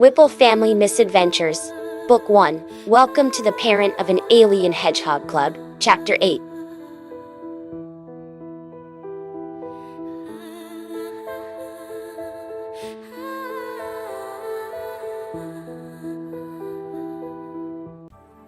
Whipple Family Misadventures, Book 1. Welcome to the Parent of an Alien Hedgehog Club, Chapter 8.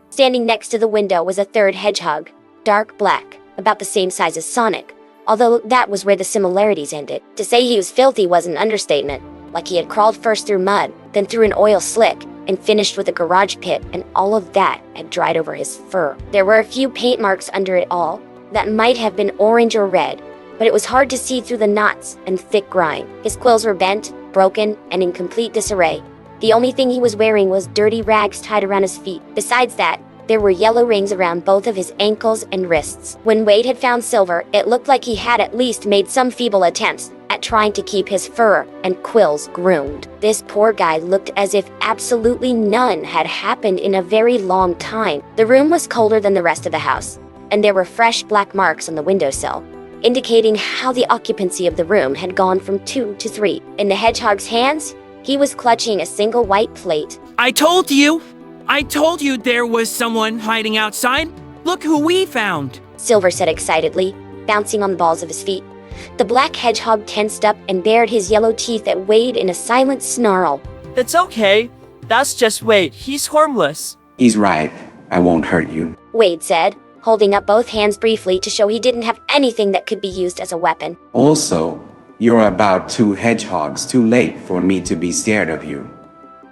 Standing next to the window was a third hedgehog, dark black, about the same size as Sonic, although that was where the similarities ended. To say he was filthy was an understatement, like he had crawled first through mud, then through an oil slick, and finished with a garage pit, and all of that had dried over his fur. There were a few paint marks under it all that might have been orange or red, but it was hard to see through the knots and thick grime. His quills were bent, broken, and in complete disarray. The only thing he was wearing was dirty rags tied around his feet. Besides that, there were yellow rings around both of his ankles and wrists. When Wade had found Silver, it looked like he had at least made some feeble attempts at trying to keep his fur and quills groomed. This poor guy looked as if absolutely none had happened in a very long time. The room was colder than the rest of the house, and there were fresh black marks on the windowsill, indicating how the occupancy of the room had gone from 2 to 3. In the hedgehog's hands, he was clutching a single white plate. I told you there was someone hiding outside. Look who we found. Silver said excitedly, bouncing on the balls of his feet. The black hedgehog tensed up and bared his yellow teeth at Wade in a silent snarl. It's okay. That's just Wade. He's harmless. He's right. I won't hurt you. Wade said, holding up both hands briefly to show he didn't have anything that could be used as a weapon. Also, you're about 2 hedgehogs too late for me to be scared of you.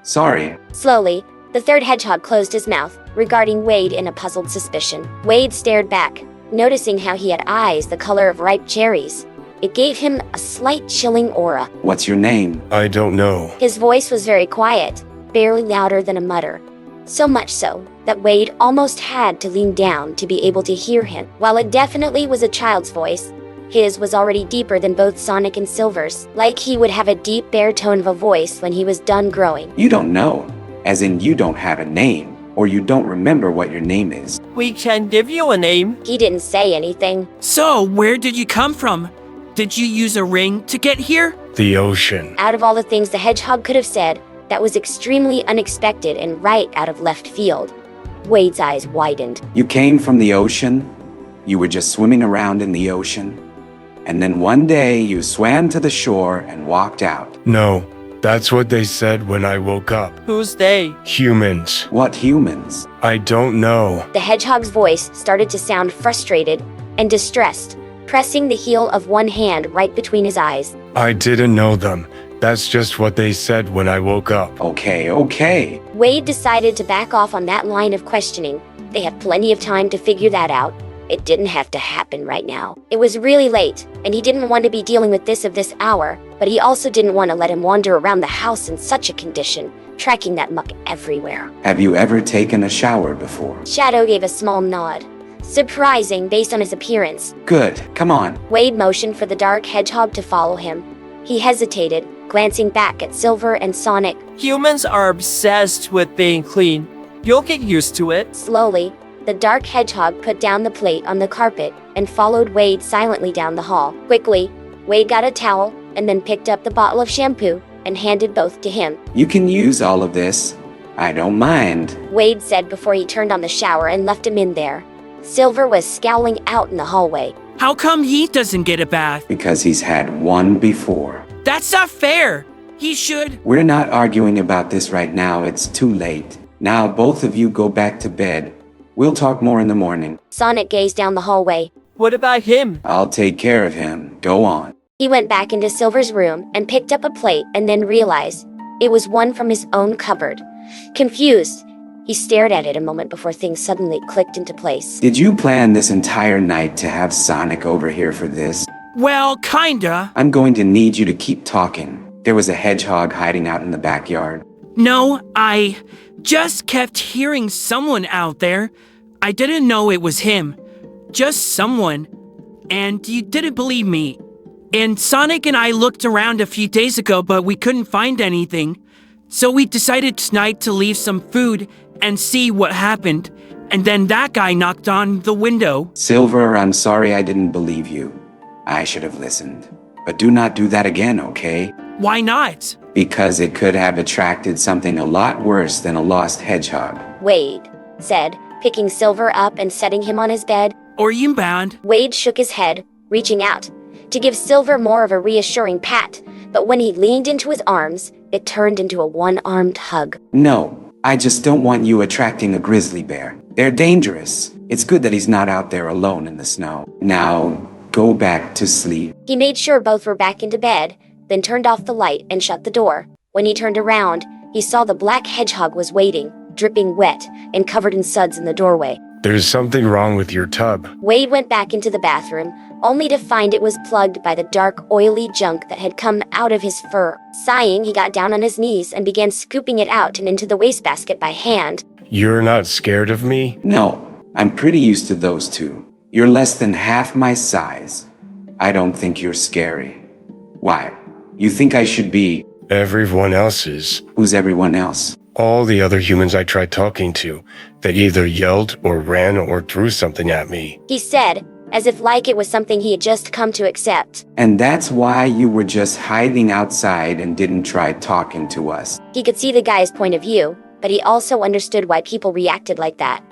Sorry. Slowly, the third hedgehog closed his mouth, regarding Wade in a puzzled suspicion. Wade stared back, noticing how he had eyes the color of ripe cherries. It gave him a slight chilling aura. What's your name? I don't know. His voice was very quiet, barely louder than a mutter. So much so that Wade almost had to lean down to be able to hear him. While it definitely was a child's voice, his was already deeper than both Sonic and Silver's, like he would have a deep baritone of a voice when he was done growing. You don't know, as in you don't have a name, or you don't remember what your name is. We can give you a name. He didn't say anything. So, where did you come from? Did you use a ring to get here? The ocean. Out of all the things the hedgehog could have said, that was extremely unexpected and right out of left field. Wade's eyes widened. You came from the ocean? You were just swimming around in the ocean? And then one day you swam to the shore and walked out? No, that's what they said when I woke up. Who's they? Humans. What humans? I don't know. The hedgehog's voice started to sound frustrated and distressed, pressing the heel of one hand right between his eyes. I didn't know them. That's just what they said when I woke up. Okay. Wade decided to back off on that line of questioning. They had plenty of time to figure that out. It didn't have to happen right now. It was really late, and he didn't want to be dealing with this hour, but he also didn't want to let him wander around the house in such a condition, tracking that muck everywhere. Have you ever taken a shower before? Shadow gave a small nod. Surprising based on his appearance. Good, come on. Wade motioned for the dark hedgehog to follow him. He hesitated, glancing back at Silver and Sonic. Humans are obsessed with being clean. You'll get used to it. Slowly, the dark hedgehog put down the plate on the carpet and followed Wade silently down the hall. Quickly, Wade got a towel and then picked up the bottle of shampoo and handed both to him. You can use all of this. I don't mind. Wade said before he turned on the shower and left him in there. Silver was scowling out in the hallway. How come he doesn't get a bath? Because he's had one before. That's not fair. He should. We're not arguing about this right now. It's too late. Now both of you go back to bed. We'll talk more in the morning. Sonic gazed down the hallway. What about him? I'll take care of him. Go on. He went back into Silver's room and picked up a plate and then realized it was one from his own cupboard. Confused, he stared at it a moment before things suddenly clicked into place. Did you plan this entire night to have Sonic over here for this? Well, kinda. I'm going to need you to keep talking. There was a hedgehog hiding out in the backyard. No, I just kept hearing someone out there. I didn't know it was him. Just someone. And you didn't believe me. And Sonic and I looked around a few days ago, but we couldn't find anything. So we decided tonight to leave some food and see what happened. And then that guy knocked on the window. Silver, I'm sorry I didn't believe you. I should have listened. But do not do that again, okay? Why not? Because it could have attracted something a lot worse than a lost hedgehog. Wade said, picking Silver up and setting him on his bed. Are you bound? Wade shook his head, reaching out to give Silver more of a reassuring pat, but when he leaned into his arms, it turned into a one-armed hug. No, I just don't want you attracting a grizzly bear. They're dangerous. It's good that he's not out there alone in the snow. Now, go back to sleep. He made sure both were back into bed, then turned off the light and shut the door. When he turned around, he saw the black hedgehog was waiting, dripping wet and covered in suds in the doorway. There's something wrong with your tub. Wade went back into the bathroom, only to find it was plugged by the dark, oily junk that had come out of his fur. Sighing, he got down on his knees and began scooping it out and into the wastebasket by hand. You're not scared of me? No, I'm pretty used to those two. You're less than half my size. I don't think you're scary. Why? You think I should be? Everyone else is. Who's everyone else? All the other humans I tried talking to, they either yelled or ran or threw something at me. He said, as if like it was something he had just come to accept. And that's why you were just hiding outside and didn't try talking to us. He could see the guy's point of view, but he also understood why people reacted like that.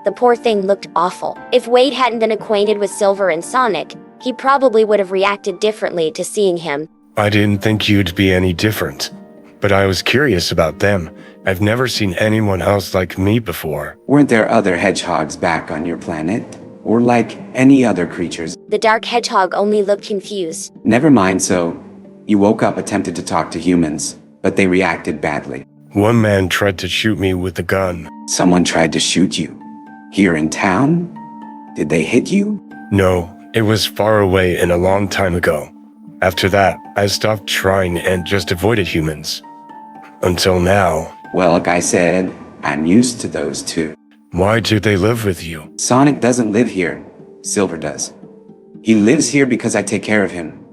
The poor thing looked awful. If Wade hadn't been acquainted with Silver and Sonic, he probably would have reacted differently to seeing him. I didn't think you'd be any different, but I was curious about them. I've never seen anyone else like me before. Weren't there other hedgehogs back on your planet? Or like any other creatures? The dark hedgehog only looked confused. Never mind, so you woke up, attempted to talk to humans, but they reacted badly. One man tried to shoot me with a gun. Someone tried to shoot you. Here in town? Did they hit you? No, it was far away and a long time ago. After that, I stopped trying and just avoided humans. Until now. Well, like I said, I'm used to those two. Why do they live with you? Sonic doesn't live here. Silver does. He lives here because I take care of him.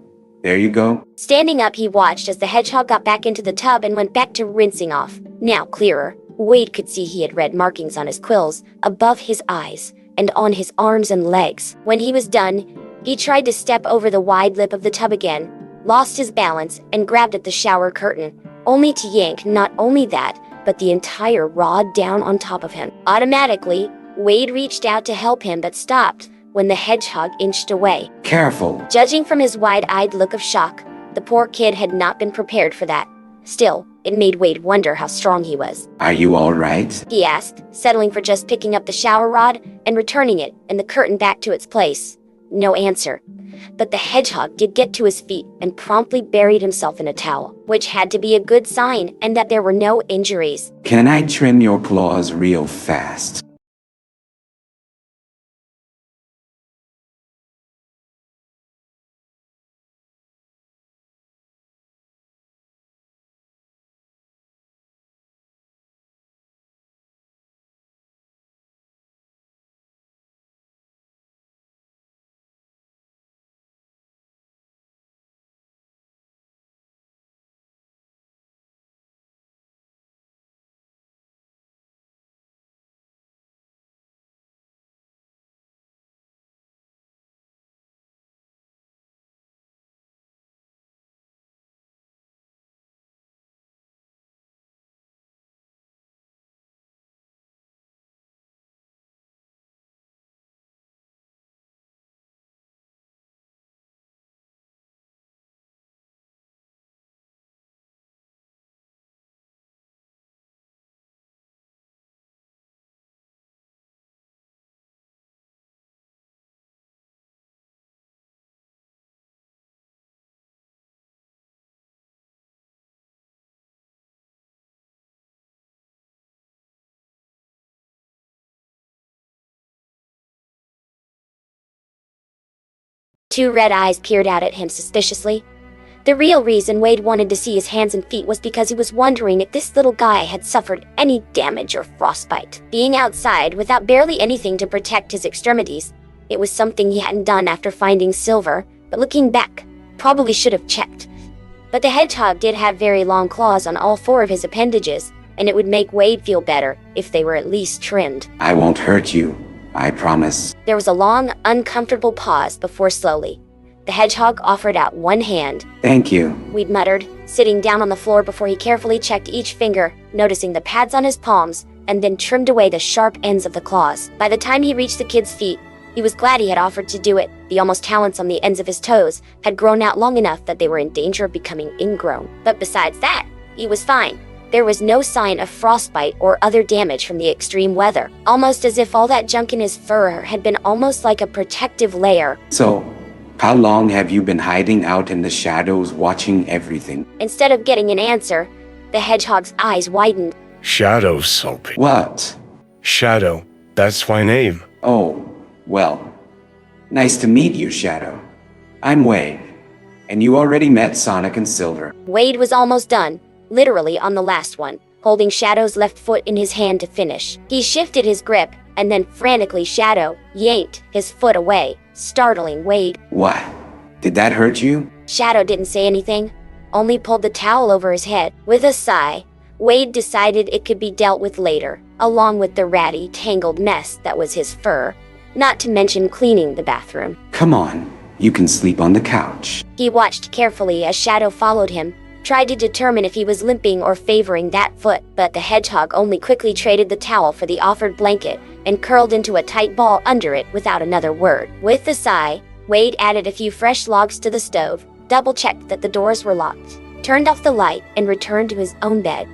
There you go. Standing up, he watched as the hedgehog got back into the tub and went back to rinsing off. Now clearer, Wade could see he had red markings on his quills, above his eyes, and on his arms and legs. When he was done, he tried to step over the wide lip of the tub again, lost his balance, and grabbed at the shower curtain, only to yank not only that, but the entire rod down on top of him. Automatically, Wade reached out to help him but stopped when the hedgehog inched away. Careful. Judging from his wide-eyed look of shock, the poor kid had not been prepared for that. Still, it made Wade wonder how strong he was. Are you all right? He asked, settling for just picking up the shower rod and returning it and the curtain back to its place. No answer. But the hedgehog did get to his feet and promptly buried himself in a towel, which had to be a good sign and that there were no injuries. Can I trim your claws real fast? Two red eyes peered out at him suspiciously. The real reason Wade wanted to see his hands and feet was because he was wondering if this little guy had suffered any damage or frostbite. Being outside without barely anything to protect his extremities, it was something he hadn't done after finding Silver, but looking back, probably should have checked. But the hedgehog did have very long claws on all four of his appendages, and it would make Wade feel better if they were at least trimmed. I won't hurt you. I promise. There was a long, uncomfortable pause before slowly, The hedgehog offered out one hand. Thank you. Wade muttered, sitting down on the floor before he carefully checked each finger, noticing the pads on his palms, and then trimmed away the sharp ends of the claws. By the time he reached the kid's feet, he was glad he had offered to do it. The almost talons on the ends of his toes had grown out long enough that they were in danger of becoming ingrown. But besides that, he was fine. There was no sign of frostbite or other damage from the extreme weather, almost as if all that junk in his fur had been almost like a protective layer. So, how long have you been hiding out in the shadows watching everything? Instead of getting an answer, the hedgehog's eyes widened. Shadow, Soapy. What? Shadow, that's my name. Oh, well. Nice to meet you, Shadow. I'm Wade. And you already met Sonic and Silver. Wade was almost done, literally on the last one, holding Shadow's left foot in his hand to finish. He shifted his grip, and then frantically Shadow yanked his foot away, startling Wade. What? Did that hurt you? Shadow didn't say anything, only pulled the towel over his head. With a sigh, Wade decided it could be dealt with later, along with the ratty, tangled mess that was his fur, not to mention cleaning the bathroom. Come on, you can sleep on the couch. He watched carefully as Shadow followed him, tried to determine if he was limping or favoring that foot, but the hedgehog only quickly traded the towel for the offered blanket and curled into a tight ball under it without another word. With a sigh, Wade added a few fresh logs to the stove, double-checked that the doors were locked, turned off the light, and returned to his own bed.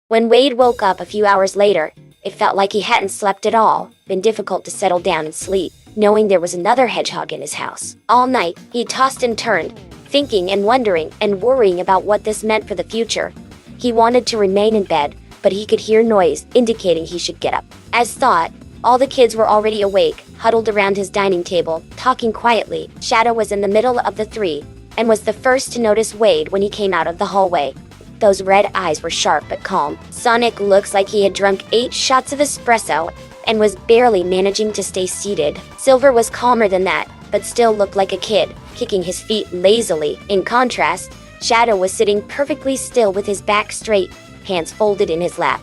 When Wade woke up a few hours later, it felt like he hadn't slept at all, been difficult to settle down and sleep, knowing there was another hedgehog in his house. All night, he tossed and turned, thinking and wondering and worrying about what this meant for the future. He wanted to remain in bed, but he could hear noise indicating he should get up. As thought, all the kids were already awake, huddled around his dining table, talking quietly. Shadow was in the middle of the three, and was the first to notice Wade when he came out of the hallway. Those red eyes were sharp but calm. Sonic looks like he had drunk 8 shots of espresso and was barely managing to stay seated. Silver was calmer than that, but still looked like a kid, kicking his feet lazily. In contrast, Shadow was sitting perfectly still with his back straight, hands folded in his lap.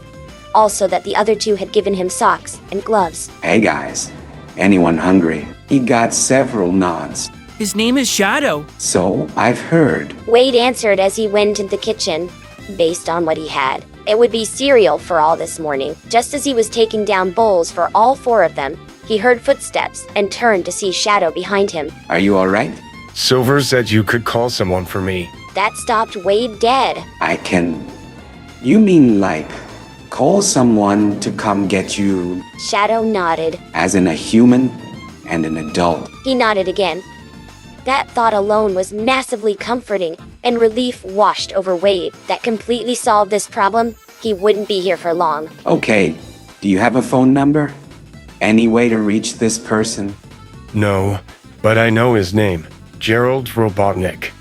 Also that the other two had given him socks and gloves. Hey guys, anyone hungry? He got several nods. His name is Shadow. So, I've heard. Wade answered as he went into the kitchen, based on what he had. It would be cereal for all this morning. Just as he was taking down bowls for all 4 of them, he heard footsteps and turned to see Shadow behind him. Are you alright? Silver said you could call someone for me. That stopped Wade dead. You mean like, call someone to come get you, Shadow nodded. as in a human and an adult? He nodded again. That thought alone was massively comforting, and relief washed over Wade. That completely solved this problem. He wouldn't be here for long. Okay, do you have a phone number? Any way to reach this person? No, but I know his name. Gerald Robotnik.